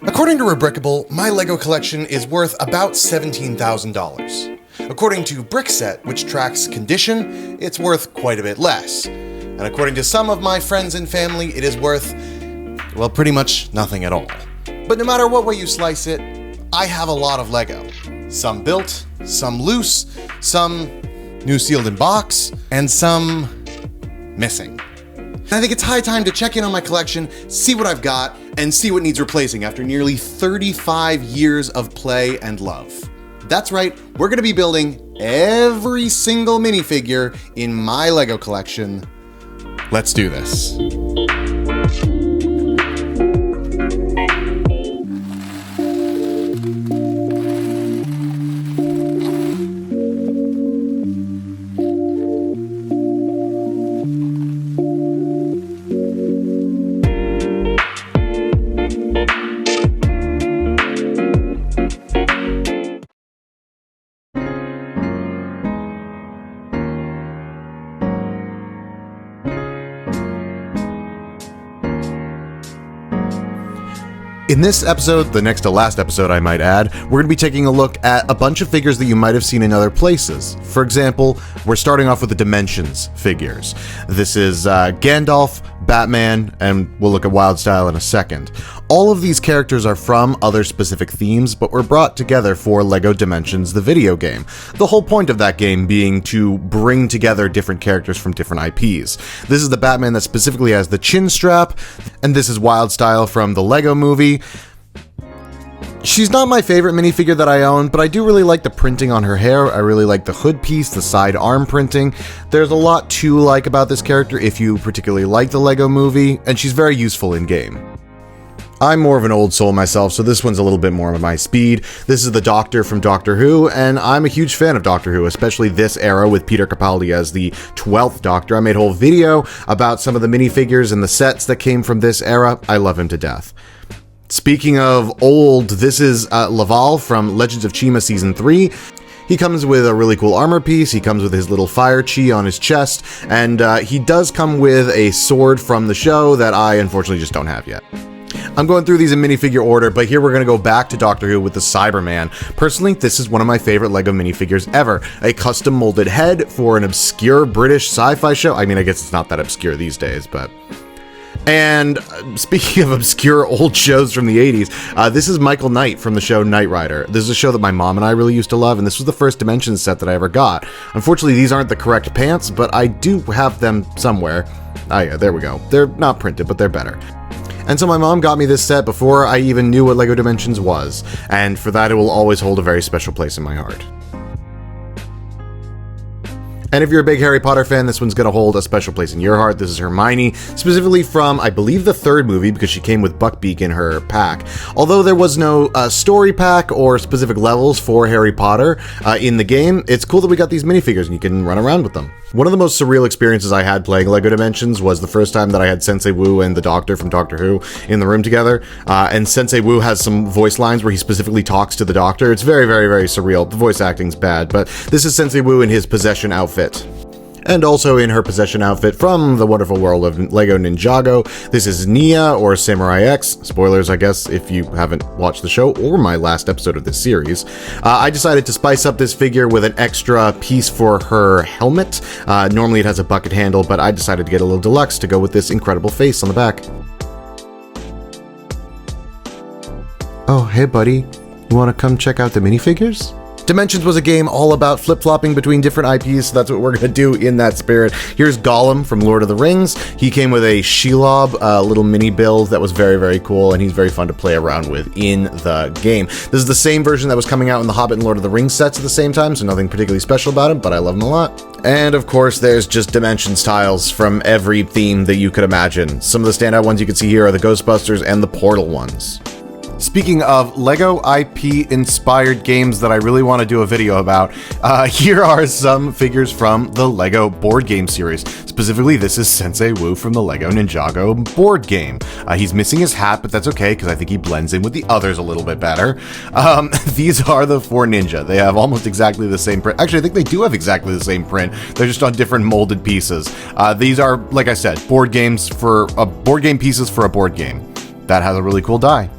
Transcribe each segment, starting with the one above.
According to Rebrickable, my LEGO collection is worth about $17,000. According to Brickset, which tracks condition, it's worth quite a bit less. And according to some of my friends and family, it is worth, well, pretty much nothing at all. But no matter what way you slice it, I have a lot of LEGO. Some built, some loose, some new sealed in box, and some missing. And I think it's high time to check in on my collection, see what I've got, and see what needs replacing after nearly 35 years of play and love. That's right, we're gonna be building every single minifigure in my LEGO collection. Let's do this. In this episode, the next to last episode I might add, we're going to be taking a look at a bunch of figures that you might have seen in other places. For example, we're starting off with the Dimensions figures. This is Gandalf, Batman, and we'll look at Wildstyle in a second. All of these characters are from other specific themes, but were brought together for LEGO Dimensions, the video game. The whole point of that game being to bring together different characters from different IPs. This is the Batman that specifically has the chin strap, and this is Wildstyle from the LEGO movie. She's not my favorite minifigure that I own, but I do really like the printing on her hair. I really like the hood piece, the side arm printing. There's a lot to like about this character if you particularly like the LEGO movie, and she's very useful in game. I'm more of an old soul myself, so this one's a little bit more of my speed. This is the Doctor from Doctor Who, and I'm a huge fan of Doctor Who, especially this era with Peter Capaldi as the 12th Doctor. I made a whole video about some of the minifigures and the sets that came from this era. I love him to death. Speaking of old, this is Laval from Legends of Chima Season 3. He comes with a really cool armor piece, he comes with his little fire chi on his chest, and he does come with a sword from the show that I unfortunately just don't have yet. I'm going through these in minifigure order, but here we're going to go back to Doctor Who with the Cyberman. Personally, this is one of my favorite LEGO minifigures ever. A custom molded head for an obscure British sci-fi show. I mean, I guess it's not that obscure these days, but... And speaking of obscure old shows from the 80s, this is Michael Knight from the show Knight Rider. This is a show that my mom and I really used to love, and this was the first Dimensions set that I ever got. Unfortunately, these aren't the correct pants, but I do have them somewhere. Ah, yeah, there we go. They're not printed, but they're better. And so my mom got me this set before I even knew what LEGO Dimensions was, and for that it will always hold a very special place in my heart. And if you're a big Harry Potter fan, this one's going to hold a special place in your heart. This is Hermione, specifically from, I believe, the third movie, because she came with Buckbeak in her pack. Although there was no story pack or specific levels for Harry Potter in the game, it's cool that we got these minifigures and you can run around with them. One of the most surreal experiences I had playing LEGO Dimensions was the first time that I had Sensei Wu and the Doctor from Doctor Who in the room together. And Sensei Wu has some voice lines where he specifically talks to the Doctor. It's very, very, very surreal. The voice acting's bad, but this is Sensei Wu in his possession outfit. And also in her possession outfit from the wonderful world of LEGO Ninjago, this is Nia, or Samurai X. Spoilers, I guess, if you haven't watched the show or my last episode of this series. I decided to spice up this figure with an extra piece for her helmet. Normally it has a bucket handle, but I decided to get a little deluxe to go with this incredible face on the back. Oh, hey buddy, you want to come check out the minifigures? Dimensions was a game all about flip-flopping between different IPs, so that's what we're going to do in that spirit. Here's Gollum from Lord of the Rings. He came with a Shelob, little mini build that was very, very cool, and he's very fun to play around with in the game. This is the same version that was coming out in the Hobbit and Lord of the Rings sets at the same time, so nothing particularly special about him, but I love him a lot. And of course, there's just Dimensions tiles from every theme that you could imagine. Some of the standout ones you can see here are the Ghostbusters and the Portal ones. Speaking of LEGO IP-inspired games that I really want to do a video about, here are some figures from the LEGO board game series. Specifically, this is Sensei Wu from the LEGO Ninjago board game. He's missing his hat, but that's okay, because I think he blends in with the others a little bit better. These are the four ninja. They have almost exactly the same print. Actually, I think they do have exactly the same print. They're just on different molded pieces. These are, like I said, board game pieces for a board game that has a really cool die.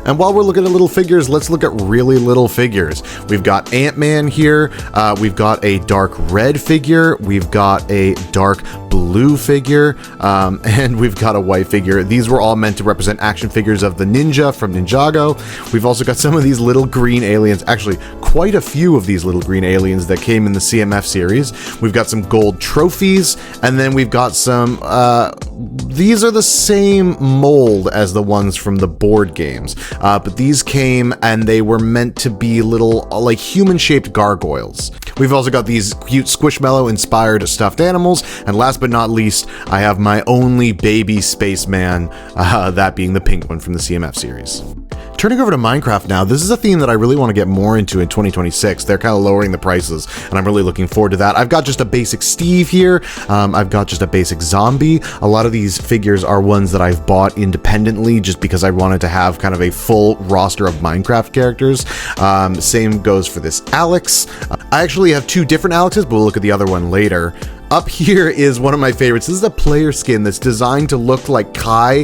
And while we're looking at little figures, let's look at really little figures. We've got Ant-Man here, we've got a dark red figure, we've got a dark blue figure, and we've got a white figure. These were all meant to represent action figures of the ninja from Ninjago. We've also got some of these little green aliens, actually quite a few of these little green aliens that came in the CMF series. We've got some gold trophies, and then we've got some, these are the same mold as the ones from the board games, but these came and they were meant to be little, like, human-shaped gargoyles. We've also got these cute Squishmallow-inspired stuffed animals, and last but not least, I have my only baby spaceman, that being the pink one from the CMF series. Turning over to Minecraft now, this is a theme that I really want to get more into in 2026. They're kind of lowering the prices, and I'm really looking forward to that. I've got just a basic Steve here. I've got just a basic zombie. A lot of these figures are ones that I've bought independently just because I wanted to have kind of a full roster of Minecraft characters. Same goes for this Alex. I actually have two different Alexes, but we'll look at the other one later. Up here is one of my favorites. This is a player skin that's designed to look like Kai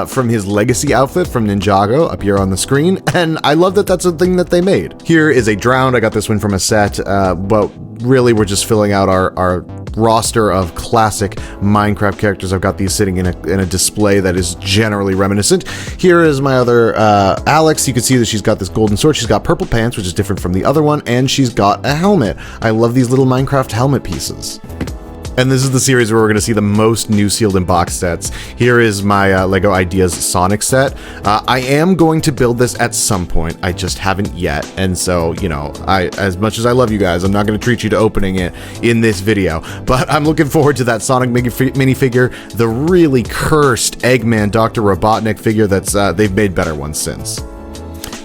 from his Legacy outfit from Ninjago up here on the screen, and I love that that's a thing that they made. Here is a Drowned. I got this one from a set, but really we're just filling out our roster of classic Minecraft characters. I've got these sitting in a display that is generally reminiscent. Here is my other Alex. You can see that she's got this golden sword. She's got purple pants, which is different from the other one, and she's got a helmet. I love these little Minecraft helmet pieces. And this is the series where we're going to see the most new sealed in box sets. Here is my LEGO Ideas Sonic set. I am going to build this at some point. I just haven't yet. And so, you know, as much as I love you guys, I'm not going to treat you to opening it in this video. But I'm looking forward to that Sonic minifigure, the really cursed Eggman Dr. Robotnik figure that's they've made better ones since.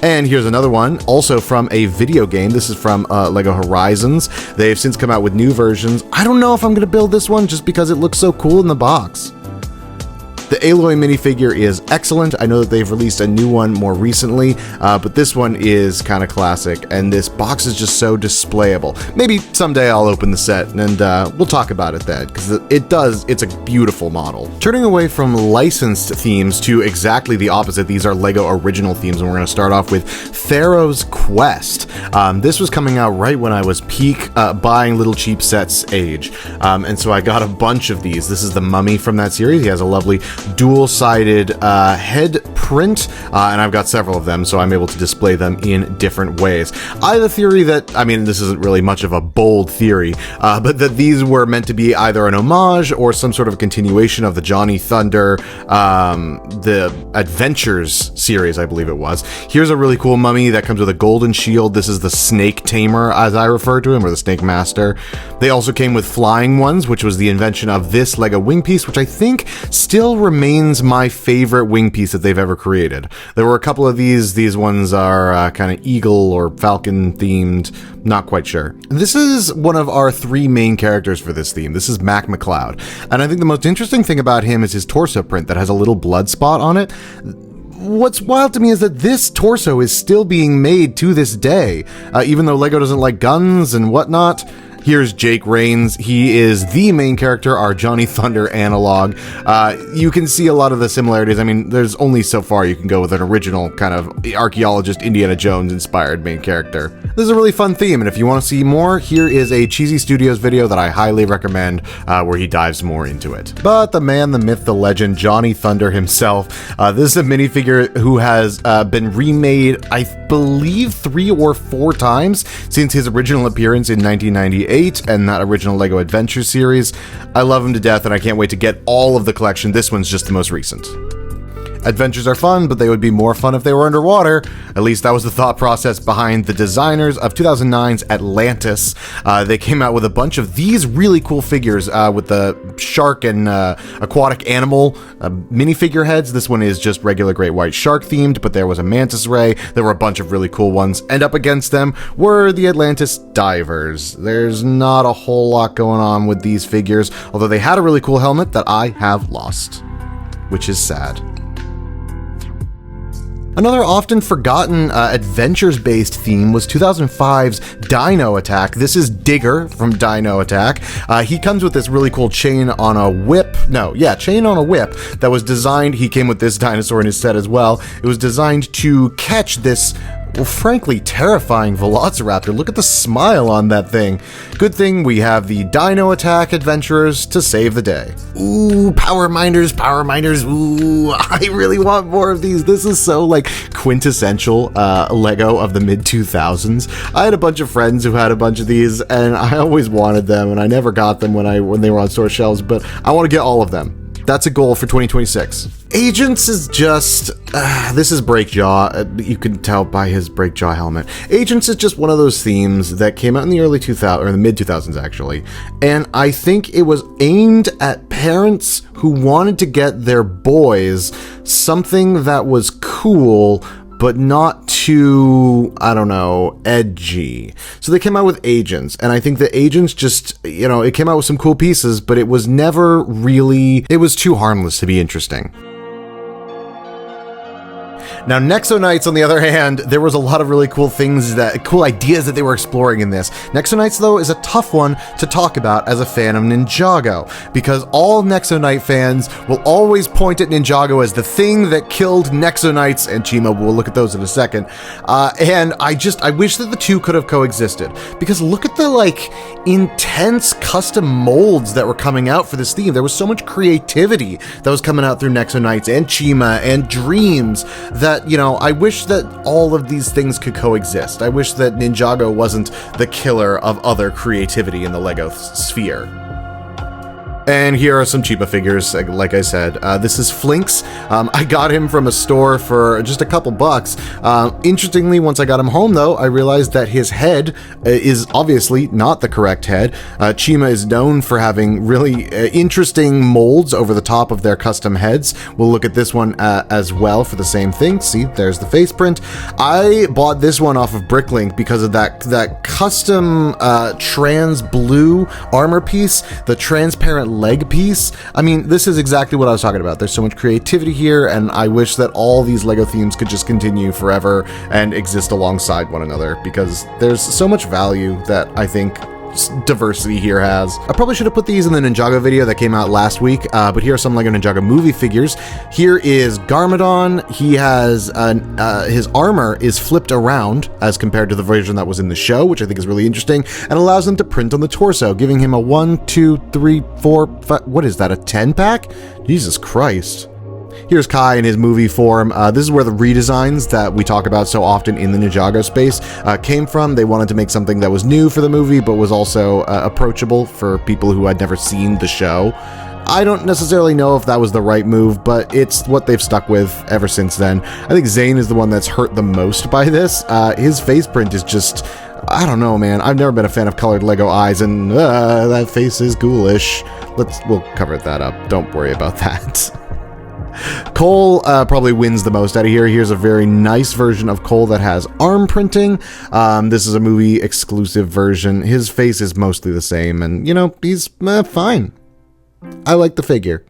And here's another one, also from a video game. This is from LEGO Horizons. They've since come out with new versions. I don't know if I'm going to build this one just because it looks so cool in the box. The Aloy minifigure is excellent. I know that they've released a new one more recently, but this one is kind of classic, and this box is just so displayable. Maybe someday I'll open the set, and we'll talk about it then, because it's a beautiful model. Turning away from licensed themes to exactly the opposite, these are LEGO original themes, and we're going to start off with Pharaoh's Quest. This was coming out right when I was peak buying little cheap sets age, and so I got a bunch of these. This is the mummy from that series. He has a lovely dual-sided head print, and I've got several of them, so I'm able to display them in different ways. I have a theory that, I mean, this isn't really much of a bold theory, but that these were meant to be either an homage or some sort of continuation of the Johnny Thunder, the Adventures series, I believe it was. Here's a really cool mummy that comes with a golden shield. This is the Snake Tamer, as I refer to him, or the Snake Master. They also came with flying ones, which was the invention of this LEGO wing piece, which I think still remains my favorite wing piece that they've ever created. There were a couple of these ones are kind of eagle or falcon themed, not quite sure. This is one of our three main characters for this theme. This is Mac McCloud, and I think the most interesting thing about him is his torso print that has a little blood spot on it. What's wild to me is that this torso is still being made to this day, even though LEGO doesn't like guns and whatnot. Here's Jake Rains. He is the main character, our Johnny Thunder analog. You can see a lot of the similarities. I mean, there's only so far you can go with an original kind of archaeologist Indiana Jones inspired main character. This is a really fun theme, and if you want to see more, here is a Cheesy Studios video that I highly recommend where he dives more into it. But the man, the myth, the legend, Johnny Thunder himself. This is a minifigure who has been remade, I believe, 3 or 4 times since his original appearance in 1998. And that original LEGO Adventure series. I love him to death, and I can't wait to get all of the collection. This one's just the most recent. Adventures are fun, but they would be more fun if they were underwater. At least that was the thought process behind the designers of 2009's Atlantis. They came out with a bunch of these really cool figures with the shark and aquatic animal minifigure heads. This one is just regular great white shark themed, but there was a mantis ray. There were a bunch of really cool ones. And up against them were the Atlantis divers. There's not a whole lot going on with these figures, although they had a really cool helmet that I have lost, which is sad. Another often forgotten adventures-based theme was 2005's Dino Attack. This is Digger from Dino Attack. He comes with this really cool chain on a whip that was designed, he came with this dinosaur in his set as well. It was designed to catch this, well, frankly, terrifying Velociraptor. Look at the smile on that thing. Good thing we have the Dino Attack adventurers to save the day. Ooh, power miners. Ooh, I really want more of these. This is so, like, quintessential Lego of the mid-2000s. I had a bunch of friends who had a bunch of these, and I always wanted them, and I never got them when they were on store shelves, but I want to get all of them. That's a goal for 2026. Agents is just, this is Breakjaw. You can tell by his Breakjaw helmet. Agents is just one of those themes that came out in the early 2000s, or the mid 2000s actually. And I think it was aimed at parents who wanted to get their boys something that was cool, but not too, I don't know, edgy. So they came out with Agents, and I think the Agents just, it came out with some cool pieces, but it was never really, it was too harmless to be interesting. Now, Nexo Knights, on the other hand, there was a lot of really cool ideas that they were exploring in this. Nexo Knights, though, is a tough one to talk about as a fan of Ninjago, because all Nexo Knight fans will always point at Ninjago as the thing that killed Nexo Knights, and Chima, we'll look at those in a second. And I wish that the two could have coexisted, because look at the, intense custom molds that were coming out for this theme. There was so much creativity that was coming out through Nexo Knights and Chima and Dreams that, I wish that all of these things could coexist. I wish that Ninjago wasn't the killer of other creativity in the LEGO sphere. And here are some Chima figures, like I said. This is Flinks. I got him from a store for just a couple bucks. Interestingly, once I got him home, though, I realized that his head is obviously not the correct head. Chima is known for having really interesting molds over the top of their custom heads. We'll look at this one as well for the same thing. See, there's the face print. I bought this one off of Bricklink because of that custom trans blue armor piece, the transparent leg piece. I mean, this is exactly what I was talking about. There's so much creativity here, and I wish that all these LEGO themes could just continue forever and exist alongside one another, because there's so much value that I think diversity here has. I probably should have put these in the Ninjago video that came out last week, but here are some LEGO Ninjago movie figures. Here is Garmadon. He has his armor is flipped around as compared to the version that was in the show, which I think is really interesting, and allows him to print on the torso, giving him a 1, 2, 3, 4, 5, what is that, a 10-pack? Jesus Christ. Here's Kai in his movie form. This is where the redesigns that we talk about so often in the Ninjago space came from. They wanted to make something that was new for the movie, but was also approachable for people who had never seen the show. I don't necessarily know if that was the right move, but it's what they've stuck with ever since then. I think Zane is the one that's hurt the most by this. His face print is just, I don't know, man. I've never been a fan of colored Lego eyes, and that face is ghoulish. We'll cover that up. Don't worry about that. Cole probably wins the most out of here. Here's a very nice version of Cole that has arm printing. This is a movie exclusive version. His face is mostly the same, and he's fine. I like the figure.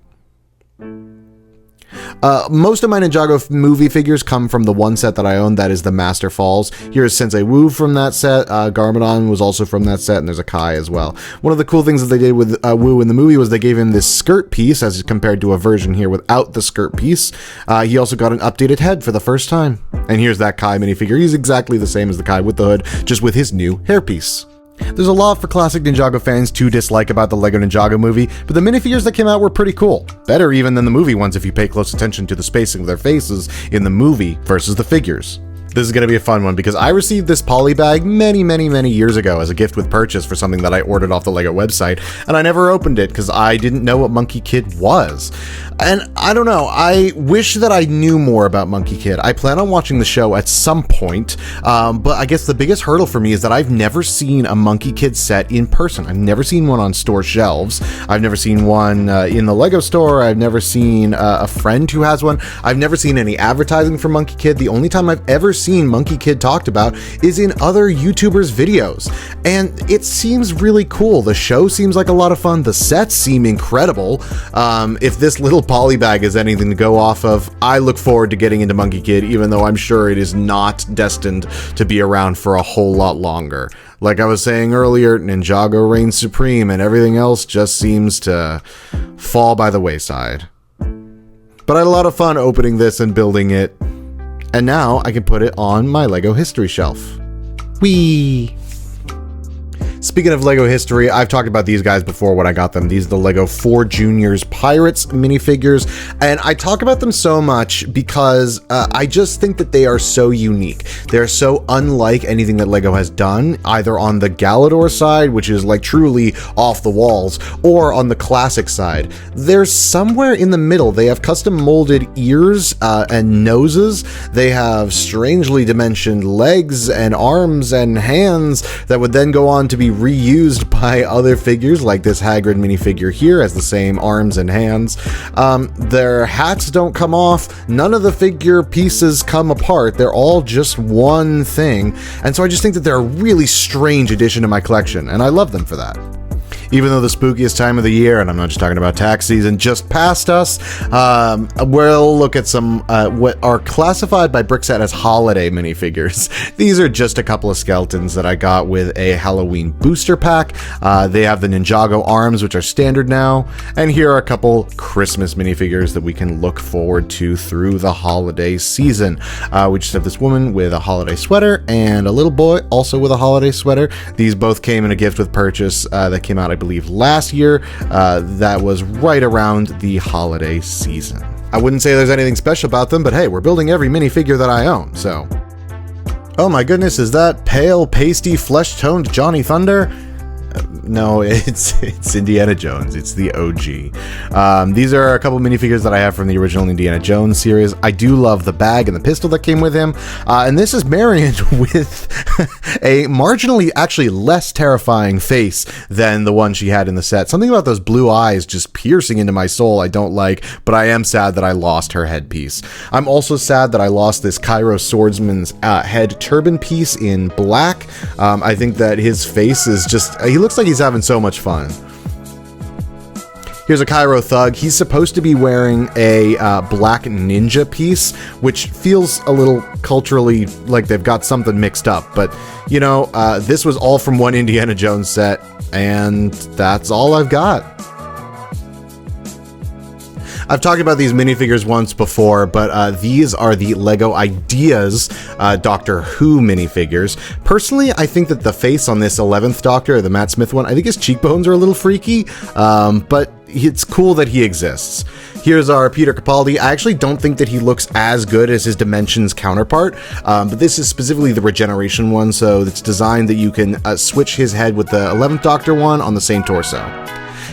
Most of my Ninjago movie figures come from the one set that I own, that is the Master Falls. Here's Sensei Wu from that set. Garmadon was also from that set, and there's a Kai as well. One of the cool things that they did with Wu in the movie was they gave him this skirt piece as compared to a version here without the skirt piece. He also got an updated head for the first time. And here's that Kai minifigure. He's exactly the same as the Kai with the hood, just with his new hairpiece. There's a lot for classic Ninjago fans to dislike about the LEGO Ninjago movie, but the minifigures that came out were pretty cool. Better even than the movie ones if you pay close attention to the spacing of their faces in the movie versus the figures. This is going to be a fun one because I received this poly bag many years ago as a gift with purchase for something that I ordered off the LEGO website, and I never opened it because I didn't know what Monkie Kid was. And I don't know, I wish that I knew more about Monkie Kid. I plan on watching the show at some point, but I guess the biggest hurdle for me is that I've never seen a Monkie Kid set in person. I've never seen one on store shelves. I've never seen one in the LEGO store. I've never seen a friend who has one. I've never seen any advertising for Monkie Kid. The only time I've ever seen Monkie Kid talked about is in other YouTubers' videos, and it seems really cool. The show seems like a lot of fun. The sets seem incredible. If this little polybag is anything to go off of, I look forward to getting into Monkie Kid, even though I'm sure it is not destined to be around for a whole lot longer. Like I was saying earlier, Ninjago reigns supreme, and everything else just seems to fall by the wayside. But I had a lot of fun opening this and building it, and now I can put it on my LEGO history shelf. Whee! Speaking of LEGO history, I've talked about these guys before when I got them. These are the LEGO 4 Juniors Pirates minifigures, and I talk about them so much because I just think that they are so unique. They're so unlike anything that LEGO has done, either on the Galador side, which is like truly off the walls, or on the classic side. They're somewhere in the middle. They have custom molded ears and noses. They have strangely dimensioned legs and arms and hands that would then go on to be reused by other figures, like this Hagrid minifigure here has the same arms and hands. Their hats don't come off. None of the figure pieces come apart. They're all just one thing. And so I just think that they're a really strange addition to my collection, and I love them for that. Even though the spookiest time of the year, and I'm not just talking about tax season, just passed us, we'll look at some what are classified by Brickset as holiday minifigures. These are just a couple of skeletons that I got with a Halloween booster pack. They have the Ninjago arms, which are standard now, and here are a couple Christmas minifigures that we can look forward to through the holiday season. We just have this woman with a holiday sweater and a little boy also with a holiday sweater. These both came in a gift with purchase that came out, I believe, last year. That was right around the holiday season. I wouldn't say there's anything special about them, but hey, we're building every minifigure that I own, so. Oh my goodness, is that pale, pasty, flesh-toned Johnny Thunder? No, it's Indiana Jones. It's the OG. These are a couple minifigures that I have from the original Indiana Jones series. I do love the bag and the pistol that came with him. And this is Marion with a marginally actually less terrifying face than the one she had in the set. Something about those blue eyes just piercing into my soul I don't like, but I am sad that I lost her headpiece. I'm also sad that I lost this Cairo swordsman's head turban piece in black. I think that his face is just, he looks like he's having so much fun. Here's a Cairo thug. He's supposed to be wearing a black ninja piece, which feels a little culturally like they've got something mixed up. But, you know, this was all from one Indiana Jones set, and that's all I've got. I've talked about these minifigures once before, but these are the LEGO Ideas Doctor Who minifigures. Personally, I think that the face on this 11th Doctor, the Matt Smith one, I think his cheekbones are a little freaky, but it's cool that he exists. Here's our Peter Capaldi. I actually don't think that he looks as good as his Dimensions counterpart, but this is specifically the Regeneration one, so it's designed that you can switch his head with the 11th Doctor one on the same torso.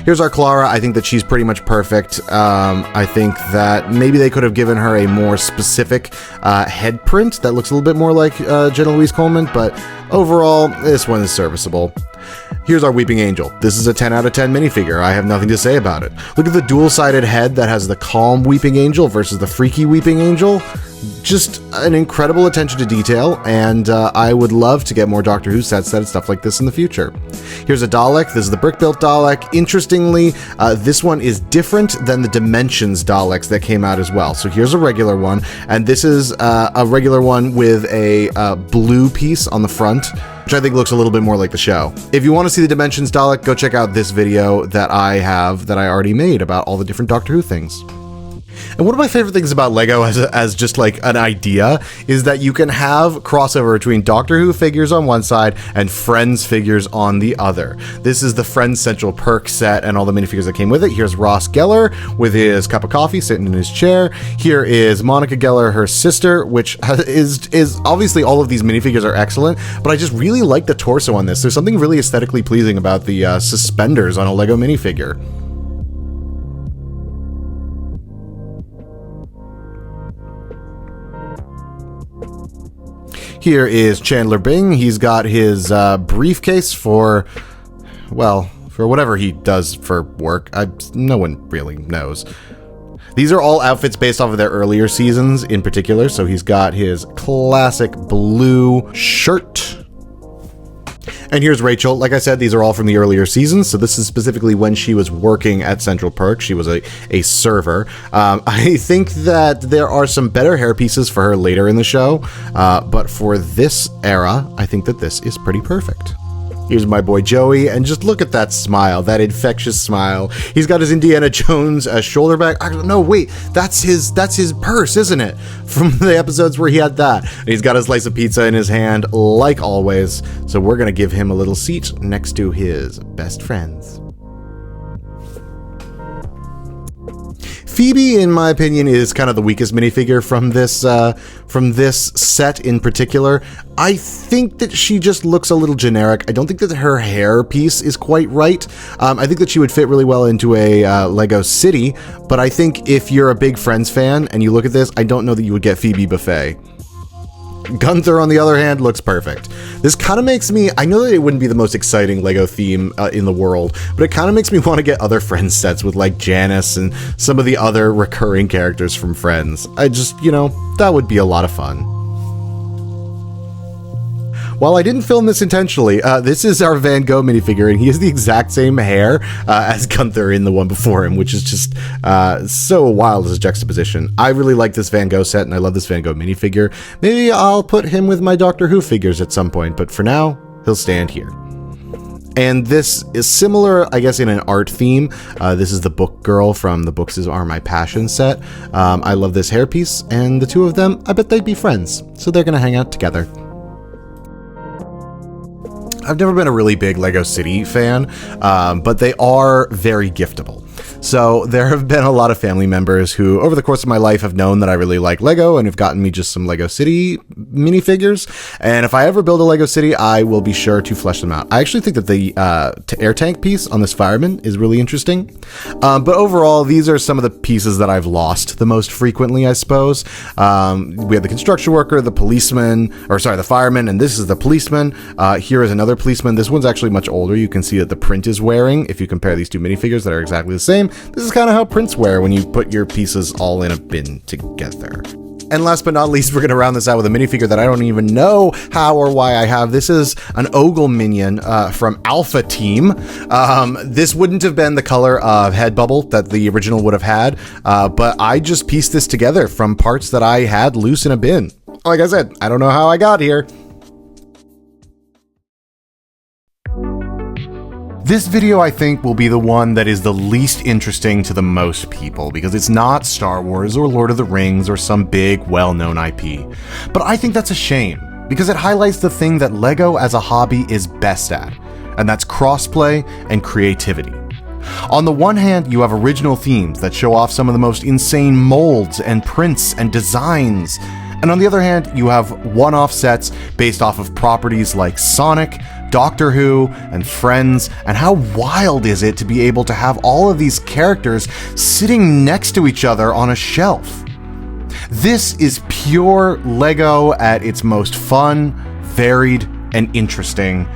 Here's our Clara. I think that she's pretty much perfect. I think that maybe they could have given her a more specific head print that looks a little bit more like Jenna Louise Coleman, but overall, this one is serviceable. Here's our Weeping Angel. This is a 10 out of 10 minifigure. I have nothing to say about it. Look at the dual-sided head that has the calm Weeping Angel versus the freaky Weeping Angel. Just an incredible attention to detail, and I would love to get more Doctor Who sets that had stuff like this in the future. Here's a Dalek. This is the brick-built Dalek. Interestingly, this one is different than the Dimensions Daleks that came out as well. So here's a regular one, and this is a regular one with a blue piece on the front, which I think looks a little bit more like the show. If you want to see the Dimensions Dalek, go check out this video that I already made about all the different Doctor Who things. And one of my favorite things about LEGO as just like an idea is that you can have crossover between Doctor Who figures on one side and Friends figures on the other. This is the Friends Central Perk set and all the minifigures that came with it. Here's Ross Geller with his cup of coffee sitting in his chair. Here is Monica Geller, her sister, which is obviously all of these minifigures are excellent, but I just really like the torso on this. There's something really aesthetically pleasing about the suspenders on a LEGO minifigure. Here is Chandler Bing. He's got his briefcase for whatever he does for work. No one really knows. These are all outfits based off of their earlier seasons in particular. So he's got his classic blue shirt. And here's Rachel. Like I said, these are all from the earlier seasons. So this is specifically when she was working at Central Perk. She was a server. I think that there are some better hair pieces for her later in the show. But for this era, I think that this is pretty perfect. Here's my boy Joey, and just look at that smile, that infectious smile. He's got his Indiana Jones shoulder bag. No, wait, that's his purse, isn't it? From the episodes where he had that. And he's got a slice of pizza in his hand, like always. So we're gonna give him a little seat next to his best friends. Phoebe, in my opinion, is kind of the weakest minifigure from this set in particular. I think that she just looks a little generic. I don't think that her hair piece is quite right. I think that she would fit really well into a Lego city, but I think if you're a big Friends fan and you look at this, I don't know that you would get Phoebe Buffet. Gunther, on the other hand, looks perfect. This kind of makes me, I know that it wouldn't be the most exciting Lego theme in the world, but it kind of makes me want to get other Friends sets with like Janice and some of the other recurring characters from Friends. I just, that would be a lot of fun. While I didn't film this intentionally, this is our Van Gogh minifigure, and he has the exact same hair as Gunther in the one before him, which is just so wild as a juxtaposition. I really like this Van Gogh set, and I love this Van Gogh minifigure. Maybe I'll put him with my Doctor Who figures at some point, but for now, he'll stand here. And this is similar, I guess, in an art theme. This is the Book Girl from the Books Are My Passion set. I love this hairpiece, and the two of them, I bet they'd be friends, so they're gonna hang out together. I've never been a really big Lego City fan, but they are very giftable. So there have been a lot of family members who, over the course of my life, have known that I really like Lego and have gotten me just some Lego City minifigures. And if I ever build a Lego City, I will be sure to flesh them out. I actually think that the air tank piece on this fireman is really interesting. But overall, these are some of the pieces that I've lost the most frequently, I suppose. We have the construction worker, the fireman, and this is the policeman. Here is another policeman. This one's actually much older. You can see that the print is wearing if you compare these two minifigures that are exactly the same. This is kind of how prints wear when you put your pieces all in a bin together. And last but not least, we're going to round this out with a minifigure that I don't even know how or why I have. This is an Ogle minion from Alpha Team. This wouldn't have been the color of head bubble that the original would have had, but I just pieced this together from parts that I had loose in a bin. Like I said, I don't know how I got here. This video, I think, will be the one that is the least interesting to the most people because it's not Star Wars or Lord of the Rings or some big, well-known IP. But I think that's a shame because it highlights the thing that Lego as a hobby is best at, and that's crossplay and creativity. On the one hand, you have original themes that show off some of the most insane molds and prints and designs. And on the other hand, you have one-off sets based off of properties like Sonic, Doctor Who, and Friends, and how wild is it to be able to have all of these characters sitting next to each other on a shelf? This is pure Lego at its most fun, varied, and interesting.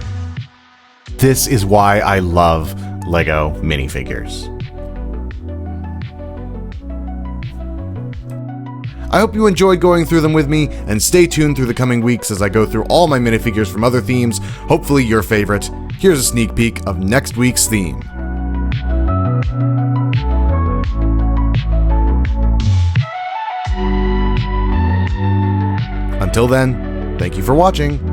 This is why I love Lego minifigures. I hope you enjoyed going through them with me, and stay tuned through the coming weeks as I go through all my minifigures from other themes, hopefully your favorite. Here's a sneak peek of next week's theme. Until then, thank you for watching.